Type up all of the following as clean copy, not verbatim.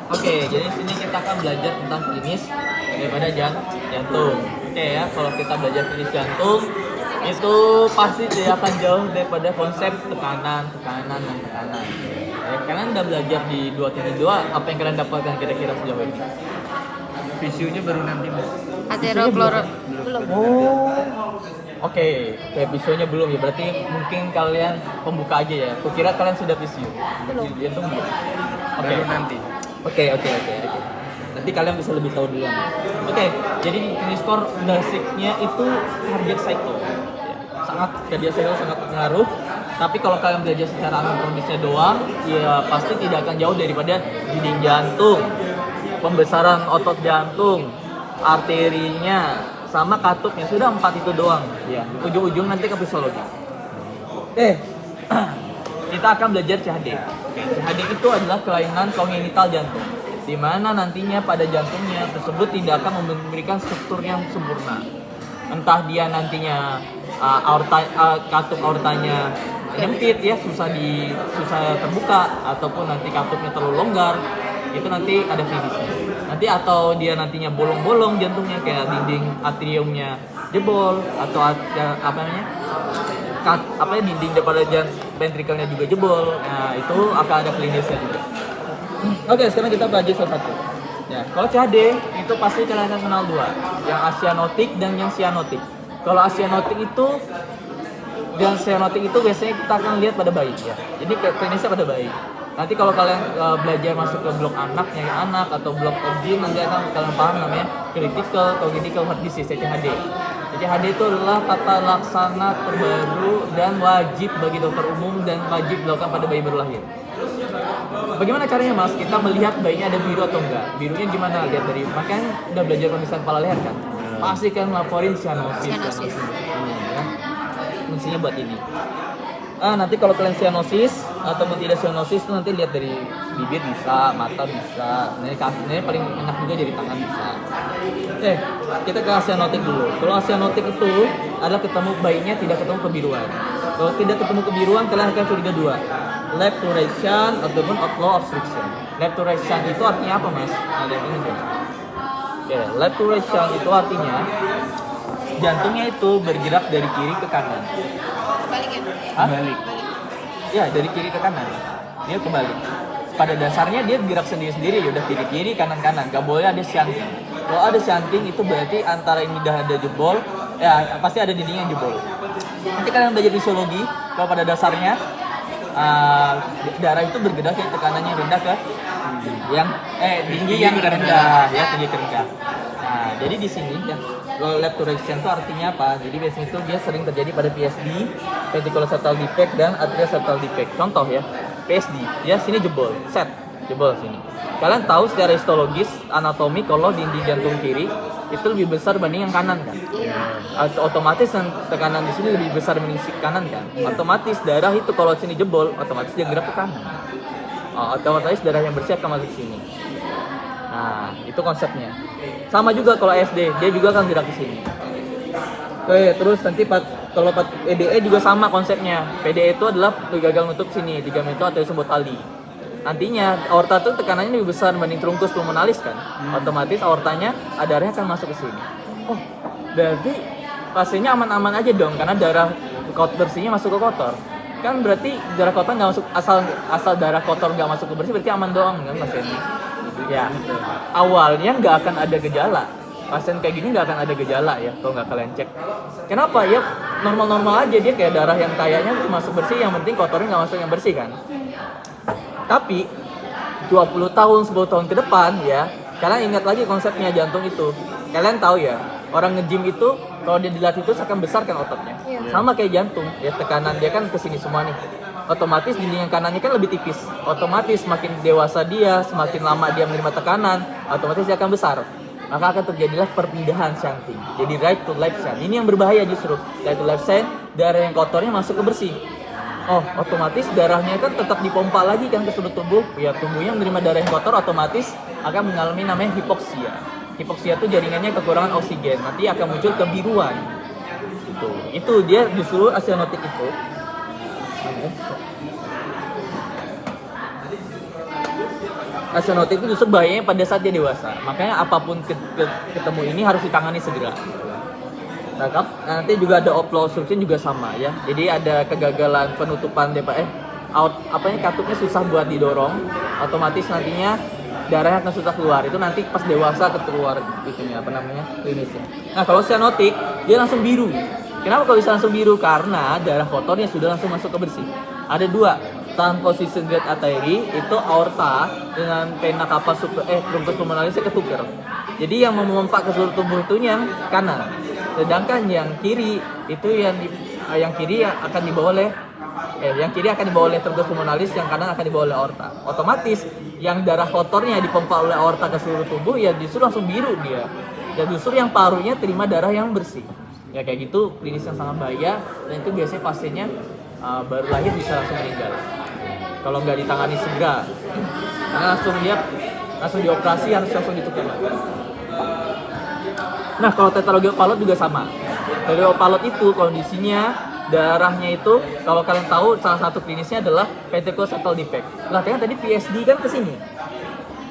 Oke, jadi sini kita akan belajar tentang klinis daripada jantung. Oke ya, kalau kita belajar klinis jantung itu pasti tidak akan jauh daripada konsep tekanan. Ya, kalian udah belajar di 2.2, apa yang kalian dapatkan kira-kira sejauh ini? Visionya baru nanti mas. Aterokloro belum. Oh, oke, visionya belum ya. Berarti mungkin kalian pembuka aja ya. Kukira kalian sudah visio. Belum. Jantung belum. Oke. Baru nanti. Oke. Nanti kalian bisa lebih tahu duluan. Oke, jadi ini skor basicnya itu cardiac cycle. Ya, sangat cardiac cycle sangat berpengaruh. Tapi kalau kalian belajar secara anatomisnya doang, ya pasti tidak akan jauh daripada dinding jantung, pembesaran otot jantung, arterinya, sama katupnya. Sudah 4 itu doang. Ya, ujung-ujung nanti ke fisiologi. Kita akan belajar CHD. CHD itu adalah kelainan kongenital jantung, di mana nantinya pada jantungnya tersebut tidak akan memberikan struktur yang sempurna. Entah dia nantinya katup aortanya nyempit ya, susah terbuka, ataupun nanti katupnya terlalu longgar, itu nanti ada klinisnya. Nanti atau dia nantinya bolong-bolong jantungnya, kayak dinding atriumnya jebol, atau dinding daripada ventrikelnya juga jebol. Nah, itu akan ada klinisnya juga. Oke, sekarang kita belajar satu-satu. Ya, kalau CHD itu pasti kalian akan kenal dua, yang asianotik dan yang sianotik. Kalau asianotik itu biasanya kita akan lihat pada bayi ya. Jadi klinisnya pada bayi. Nanti kalau kalian belajar masuk ke blok anak, nyari anak, atau blok OB, nanti akan kalian paham namanya critical heart disease, CHD. CHD itu adalah tata laksana terbaru dan wajib bagi dokter umum dan wajib dilakukan pada bayi baru lahir. Bagaimana caranya mas? Kita melihat bayinya ada biru atau enggak? Birunya gimana? Lihat dari, makanya udah belajar pemeriksaan kepala leher kan? Pasti kan melaporin cyanosis. Ya. Fungsinya buat ini. Nanti kalau kalian cyanosis ataupun tidak cyanosis itu nanti lihat dari bibir bisa, mata bisa. Ini paling enak juga dari tangan bisa. Kita ke asianotik dulu. Kalau asianotik itu adalah ketemu bayinya tidak ketemu kebiruan. Kalau tidak ketemu kebiruan, kalian akan curiga dua, lacturation ataupun outflow obstruction. Lacturation itu artinya apa mas? Ada yang ini deh. Lacturation itu artinya jantungnya itu bergerak dari kiri ke kanan. Balik ya? Balik. Ya, dari kiri ke kanan. Dia kebalik. Pada dasarnya dia gerak sendiri-sendiri, ya udah kiri-kiri, kanan-kanan. Gak boleh ada shunting. Kalau ada shunting itu berarti antara ini dah ada jebol, ya pasti ada dinding yang jebol. Nanti kalian belajar fisiologi, kalau pada dasarnya darah itu bergerak dari tekanannya rendah ke yang tinggi yang rendah, ya tinggi ke rendah. Nah, jadi di sini ya, low lacturation itu artinya apa? Jadi biasanya itu dia sering terjadi pada PSD, ventricular septal defect dan atrial septal defect. Contoh ya, PSD, ya sini jebol sini. Kalian tahu secara histologis anatomi kalau dinding jantung kiri itu lebih besar dibanding yang kanan kan? Iya. Otomatis yang tekanan di sini lebih besar dibanding si kanan kan? Otomatis darah itu kalau sini jebol, otomatis dia gerak ke kanan. Otomatis darah yang bersih akan masuk sini. Nah, itu konsepnya. Sama juga kalau SD, dia juga akan gerak ke sini. Oke, terus nanti kalau PDE juga sama konsepnya. PDE itu adalah gagal nutup sini, ligamento atrius tali. Nantinya aorta itu tekanannya lebih besar dibanding truncus pulmonalis kan. Otomatis aortanya darahnya akan masuk ke sini. Oh, berarti pasiennya aman-aman aja dong karena darah bersihnya masuk ke kotor. Kan berarti darah kotor nggak masuk, asal darah kotor nggak masuk ke bersih berarti aman doang kan pasiennya. Ya, awalnya nggak akan ada gejala. Pasien kayak gini nggak akan ada gejala ya kalau nggak kalian cek. Kenapa? Ya normal-normal aja, dia kayak darah yang kayaknya masuk bersih, yang penting kotornya nggak masuk yang bersih kan. Tapi 20 tahun, 10 tahun ke depan ya, kalian ingat lagi konsepnya jantung itu. Kalian tahu ya, orang nge-gym itu kalau dia dilatih terus akan besar kan ototnya. Sama kayak jantung, ya tekanan dia kan kesini semua nih. Otomatis dinding yang kanannya kan lebih tipis. Otomatis semakin dewasa dia, semakin lama dia menerima tekanan, otomatis dia akan besar. Maka akan terjadilah perpindahan shunting. Jadi right to left shunt. Ini yang berbahaya justru. Right to left shunt, darah yang kotornya masuk ke bersih. Oh, otomatis darahnya kan tetap dipompa lagi kan ke seluruh tubuh. Ya, tubuhnya menerima darah yang kotor, otomatis akan mengalami namanya hipoksia. Hipoksia itu jaringannya kekurangan oksigen. Nanti akan muncul kebiruan. Itu dia justru asianotik itu. Cianotik itu justru bahayanya pada saat dia dewasa. Makanya apapun ketemu ini harus ditangani segera. Nah, nanti juga ada outflow obstruction juga sama ya. Jadi ada kegagalan penutupan katupnya susah buat didorong, otomatis nantinya darahnya akan susah keluar. Itu nanti pas dewasa keluar klinisnya. Nah, kalau cianotik dia langsung biru. Kenapa kalau bisa langsung biru? Karena darah kotornya sudah langsung masuk ke bersih. Ada dua, transposition grade artery itu aorta dengan vena cava truncus pulmonarisnya ketuker. Jadi yang memompa ke seluruh tubuh itu yang kanan. Sedangkan yang kiri itu yang kiri akan dibawa oleh truncus pulmonalis, yang kanan akan dibawa oleh aorta. Otomatis yang darah kotornya dipompa oleh aorta ke seluruh tubuh ya justru langsung biru dia. Dan justru yang parunya terima darah yang bersih. Ya kayak gitu klinis yang sangat bahaya, dan itu biasanya pasiennya baru lahir bisa langsung meninggal. Kalau nggak ditangani segera, karena langsung dioperasi, harus langsung ditukar. Nah, kalau tetralogiopalot juga sama. Tetralogiopalot itu kondisinya darahnya itu, kalau kalian tahu salah satu klinisnya adalah ventricular septal defect. Lah, kan tadi PSD kan ke sini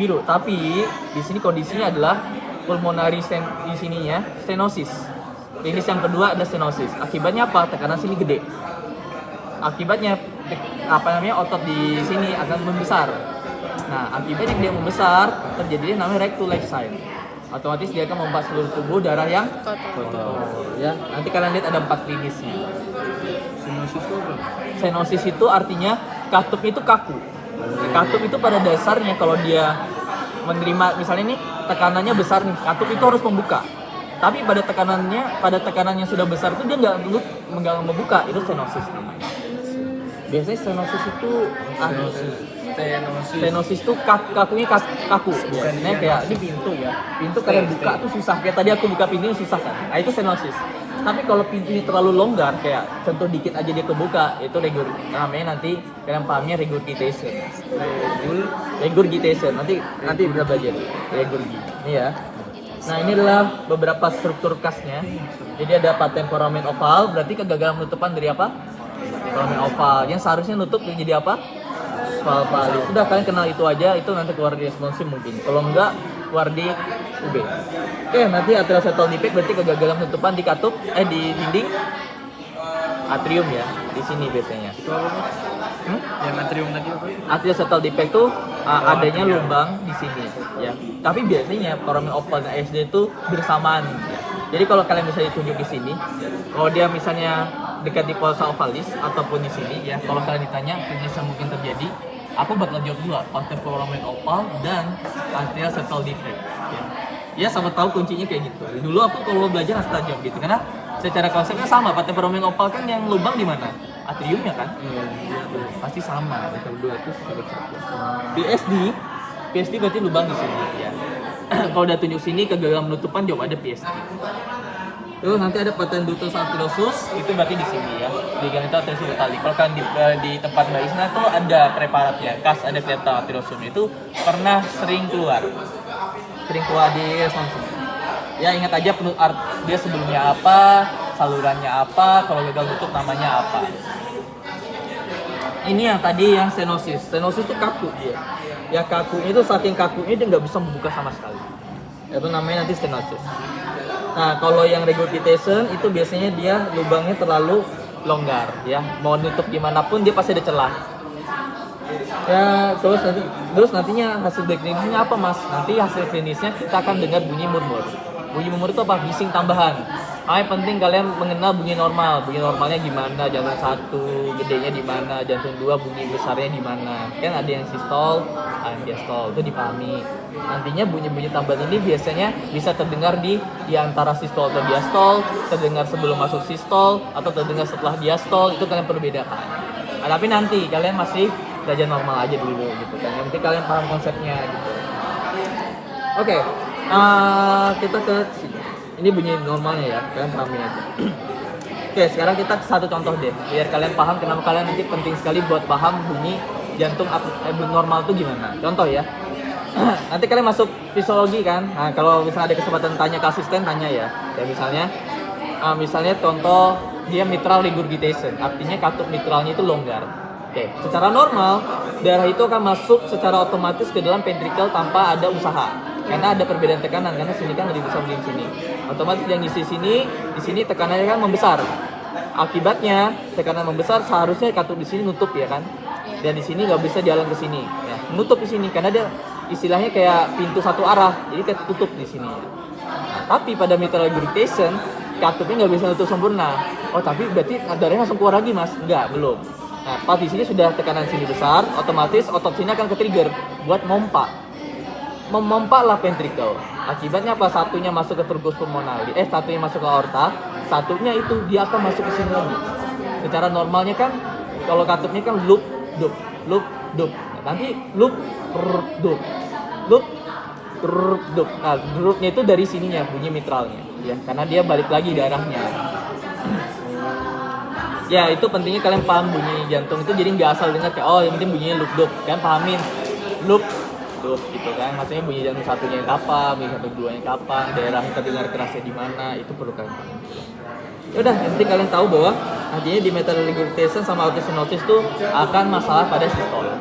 biru, tapi di sini kondisinya adalah pulmonary di sininya stenosis. Klinis yang kedua ada stenosis. Akibatnya apa? Tekanan sini gede. Akibatnya otot di sini akan membesar. Nah, akibatnya dia membesar, terjadi namanya right to left side. Otomatis dia akan memompa seluruh tubuh darah yang kotor. Ya, nanti kalian lihat ada 4 klinisnya. Stenosis itu apa? Stenosis itu artinya katup itu kaku. Katup itu pada dasarnya kalau dia menerima, misalnya nih tekanannya besar nih, katup itu harus membuka. Tapi pada tekanannya sudah besar itu dia nggak membuka, itu stenosis. Biasanya stenosis itu stenosis itu kakunya kaku. Biasanya kayak ini pintu ya. Pintu kalian buka tuh susah. Kayak tadi aku buka pintunya susah kan. Nah, itu stenosis. Tapi kalau pintunya terlalu longgar, kayak sentuh dikit aja dia kebuka, itu namanya nanti kalian pahamnya regurgitation. Regurgitation. Nanti bisa belajar. Regurgi. Ini ya. Nah, ini adalah beberapa struktur kasnya. Jadi ada patent foramen oval, berarti kegagalan penutupan dari apa? Foramen oval. Yang seharusnya nutup jadi apa? Valvalis. Sudah, kalian kenal itu aja, itu nanti keluar di responsif mungkin. Kalau enggak, keluar di UB. Oke, nanti atrial septal defect berarti kegagalan penutupan di katup, di dinding atrium ya, di sini biasanya. Itu apa, Mas? Yang atrium tadi apa? Atrial septal defect itu adanya lubang di sini ya. Tapi biasanya foramen oval dan ASD itu bersamaan ya. Jadi kalau kalian bisa ditunjuk di sini, kalau dia misalnya dekat di fossa ovalis ataupun di sini ya, kalau kalian ditanya klinis yang mungkin terjadi, aku bakal jawab dua, patent foramen oval dan atrial septal defect ya. Ya, sama tahu kuncinya kayak gitu. Dulu aku kalau belajar harus jawab gitu, karena secara konsepnya sama. Patent foramen oval kan yang lubang di mana? Atriumnya kan? Pasti sama. Itu dua itu PSD berarti lubang di sini ya. Kalau udah tunjuk sini kegagalan penutupan, jawab ada PSD. Terus nanti ada patent ductus arteriosus, itu berarti di sini ya, di ganita arteriosus tali. Kalau kan di tempat Mbak Isna tuh ada preparatnya, kas ada kereta arteriosum itu pernah sering keluar di responsif. Ya, ingat aja dia sebelumnya apa, salurannya apa, kalau gagal tutup namanya apa. Ini yang tadi yang stenosis. Stenosis itu kaku dia. Ya, kakunya itu saking kakunya dia nggak bisa membuka sama sekali. Itu namanya nanti stenosis. Nah, kalau yang regurgitation itu biasanya dia lubangnya terlalu longgar ya. Mau nutup gimana pun dia pasti ada celah. Ya, terus nantinya hasil klinisnya apa, Mas? Nanti hasil klinisnya kita akan dengar bunyi murmur. Bunyi murmur itu apa? Bising tambahan. Yang penting kalian mengenal bunyi normal. Bunyi normalnya gimana? Jantung 1 gedenya di mana? Jantung 2 bunyi besarnya di mana? Kan ada yang sistol, ada yang diastol. Itu dipahami. Nantinya bunyi-bunyi tambahan ini biasanya bisa terdengar di antara sistol atau diastol, terdengar sebelum masuk sistol atau terdengar setelah diastol. Itu kalian perlu bedakan. Nah, tapi nanti kalian masih belajar normal aja dulu gitu kan. Yang penting kalian paham konsepnya gitu. Oke. Kita ke sini. Ini bunyi normalnya ya, kalian pahami aja. Oke, sekarang kita satu contoh deh, biar kalian paham kenapa kalian nanti penting sekali buat paham bunyi jantung normal itu gimana. Contoh ya, nanti kalian masuk fisiologi kan. Nah, kalau misalnya ada kesempatan tanya ke asisten, tanya ya. Ya misalnya contoh dia mitral regurgitation, artinya katup mitralnya itu longgar. Oke, secara normal darah itu akan masuk secara otomatis ke dalam ventricle tanpa ada usaha. Karena ada perbedaan tekanan, karena sini kan lebih besar dari sini. Otomatis yang isi sini, di sini tekanannya kan membesar. Akibatnya tekanan membesar seharusnya katup di sini nutup ya kan. Dan di sini nggak bisa jalan ke sini. Ya, menutup di sini karena dia istilahnya kayak pintu satu arah, jadi kayak tutup di sini. Nah, tapi pada mitral regurgitation katupnya nggak bisa nutup sempurna. Oh tapi berarti darahnya langsung keluar lagi mas? Enggak, belum. Nah, pas di sini sudah tekanan sini besar, otomatis otot sini akan ke-trigger buat memompa lah ventricle. Akibatnya apa? Satunya masuk ke truncus pulmonale, satunya masuk ke aorta, satunya itu dia akan masuk ke sini lagi. Secara normalnya kan kalau katupnya kan loop, dup, loop, dup. Nanti loop, dup, loop, dup. Nah, dupnya itu dari sininya bunyi mitralnya, ya, karena dia balik lagi darahnya. Ya itu pentingnya kalian paham bunyi jantung itu, jadi nggak asal dengar kayak oh yang penting bunyinya loop dup, kan pahamin loop dup gitu kan, maksudnya bunyi jantung satunya yang kapan, bunyi satu duanya kapan, daerah yang terdengar kerasnya di mana, itu perlu kalian paham. Yaudah, yang penting kalian tahu bahwa nantinya di mitral regurgitation sama aortic stenosis tuh akan masalah pada sistole.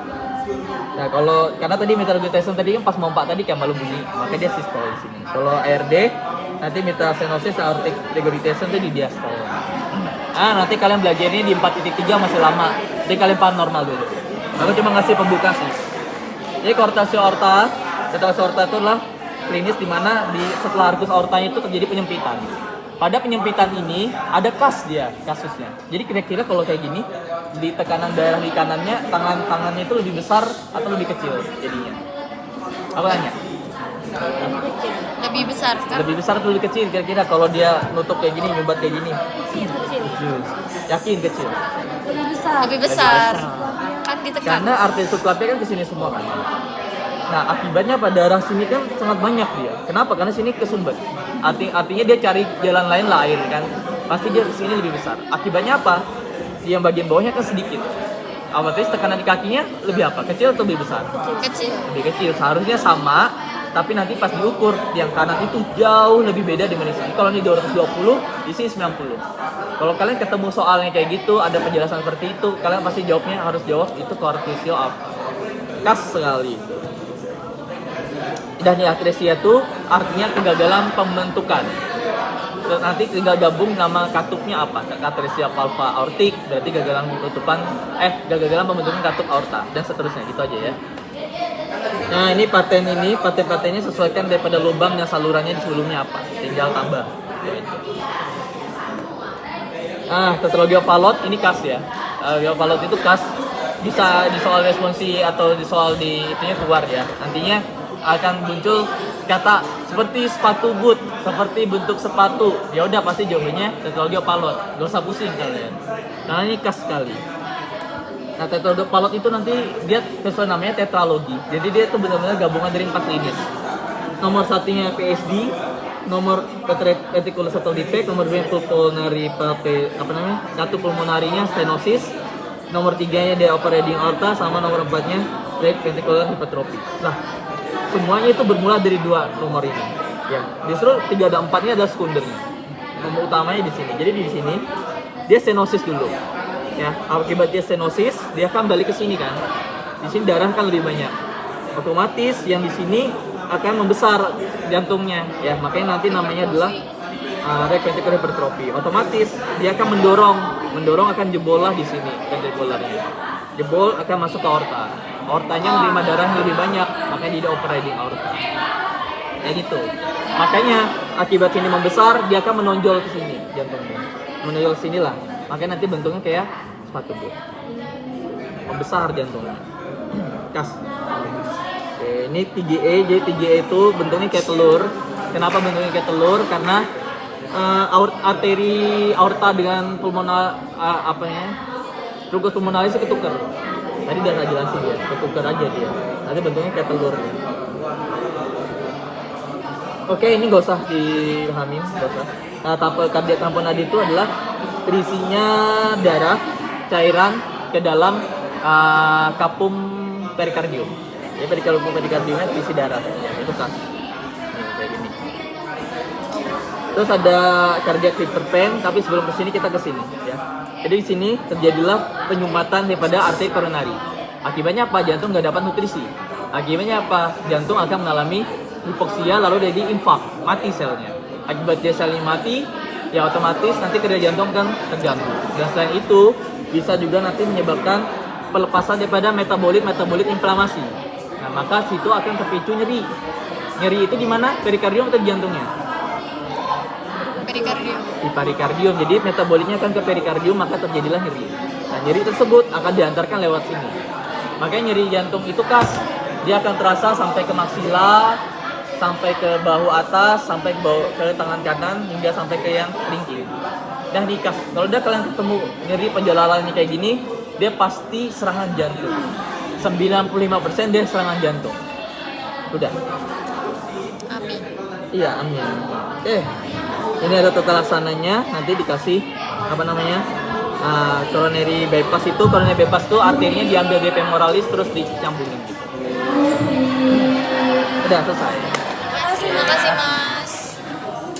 Nah kalau karena tadi mitral regurgitation tadi kan pas mompa tadi kayak malu bunyi, makanya dia sistole di sini. Kalau ARD nanti mitral stenosis aortic regurgitation tuh di diastole. Nanti kalian belajarnya di 4.3 masih lama. Jadi kalian paham normal dulu. Aku cuma ngasih pembuka sih. Jadi coarctatio aorta itu adalah klinis di mana di setelah arcus aortanya itu terjadi penyempitan. Pada penyempitan ini ada kas dia kasusnya. Jadi kira-kira kalau kayak gini di tekanan darah di kanannya, tangannya itu lebih besar atau lebih kecil jadinya? Apa tanya? Lebih besar kan? Lebih besar atau lebih kecil kira-kira kalau dia nutup kayak gini, nyumbat kayak gini? Yakin kecil? Lebih besar. Kan ditekan. Karena arteri subclavian kan kesini semua kan. Nah akibatnya apa? Darah sini kan sangat banyak dia. Kenapa? Karena sini kesumbat. Artinya dia cari jalan lain lah air kan. Pasti dia kesini lebih besar. Akibatnya apa? Yang bagian bawahnya kan sedikit. Otomatis tekanan di kakinya lebih apa? Kecil atau lebih besar? Kecil. Lebih kecil. Seharusnya sama. Tapi nanti pas diukur yang kanan itu jauh lebih beda dibanding sini. Kalau ini 220, di sini 90. Kalau kalian ketemu soalnya kayak gitu, ada penjelasan seperti itu, kalian pasti jawabnya harus jawab itu coarctatio aorta. Kas sekali itu. Dan nih atresia itu artinya kegagalan pembentukan. Terus nanti tinggal gabung nama katupnya apa? Atresia valva aortic berarti gagalan pembentukan katup aorta dan seterusnya gitu aja ya. Nah ini patennya sesuaikan daripada lubang yang salurannya di sebelumnya apa, tinggal tambah. Tetralogy of Fallot ini kas ya. Fallot itu kas bisa di soal responsi atau di soal di itunya keluar ya. Nantinya akan muncul kata seperti sepatu boot, seperti bentuk sepatu. Ya udah pasti jawabannya tetralogy of Fallot. Gak usah pusing kalian. Karena ini kas sekali. Nah, tetralogy of Fallot itu nanti dia sesuai namanya tetralogi. Jadi dia itu benar-benar gabungan dari 4 klinis. Nomor satunya PSD, nomor ventricular septal defect, nomor 2 pulmonary katup pulmonarinya stenosis, nomor 3-nya dia operating aorta, sama nomor 4-nya right ventricular hypertrophy. Nah, semuanya itu bermula dari 2 nomor ini. Ya, justru 3 dan 4-nya adalah sekundernya. Nomor utamanya di sini. Jadi di sini dia stenosis dulu. Ya, akibat dia stenosis, dia akan balik ke sini kan. Di sini darah kan lebih banyak. Otomatis yang di sini akan membesar jantungnya. Ya, makanya nanti namanya adalah right ventricular hypertrophy. Otomatis dia akan mendorong akan jebol lah di sini ventricularnya. Jebol akan masuk ke aorta. Aortanya menerima darah yang lebih banyak, makanya dia operating aorta. Kayak gitu. Makanya akibat sini membesar, dia akan menonjol ke sini jantungnya. Menonjol ke sini lah. Makanya nanti bentuknya kayak sepatu boot. Membesar jantungnya. Kas. Oke, ini 3A. Jadi 3A itu bentuknya kayak telur. Kenapa bentuknya kayak telur? Karena arteri aorta dengan pulmonal truncus pulmonalis itu ketukar. Tadi udah nggak jelasin dia, ketukar aja dia. Nanti bentuknya kayak telur. Oke, ini gak usah dipahamin, gak usah. Kardiak tamponade itu adalah terisinya darah, cairan ke dalam kapum perikardium. Jadi kapum perikardiumnya terisi darah, itu kas. Kayak gini. Terus ada cardiac hypertension, tapi sebelum ke sini kita ke sini ya. Jadi di sini terjadilah penyumbatan daripada arteri koronari. Akibatnya apa? Jantung nggak dapat nutrisi. Akibatnya apa? Jantung akan mengalami hipoksia lalu jadi infak, mati selnya. Akibat dia selnya mati, ya otomatis nanti kerja jantung kan terganggu. Dan selain itu bisa juga nanti menyebabkan pelepasan daripada metabolit inflamasi. Nah, maka situ akan terpicu nyeri. Nyeri itu di mana? Perikardium atau di jantungnya? Perikardium. Di perikardium. Jadi metabolitnya akan ke perikardium, maka terjadilah nyeri. Nah, nyeri tersebut akan diantarkan lewat sini. Makanya nyeri jantung itu khas. Dia akan terasa sampai ke maksila, sampai ke bahu atas, sampai ke tangan kanan, hingga sampai ke yang kelingking. Dah nikah. Kalau udah kalian ketemu nyeri penjalalannya kayak gini, dia pasti serangan jantung. 95% dia serangan jantung. Udah. Amin. Iya, amin. Ini ada tata laksananya, nanti dikasih apa namanya? Coronary bypass itu arterinya diambil dari femoralis terus dicambungin gitu. Udah selesai. Terima kasih, Mas.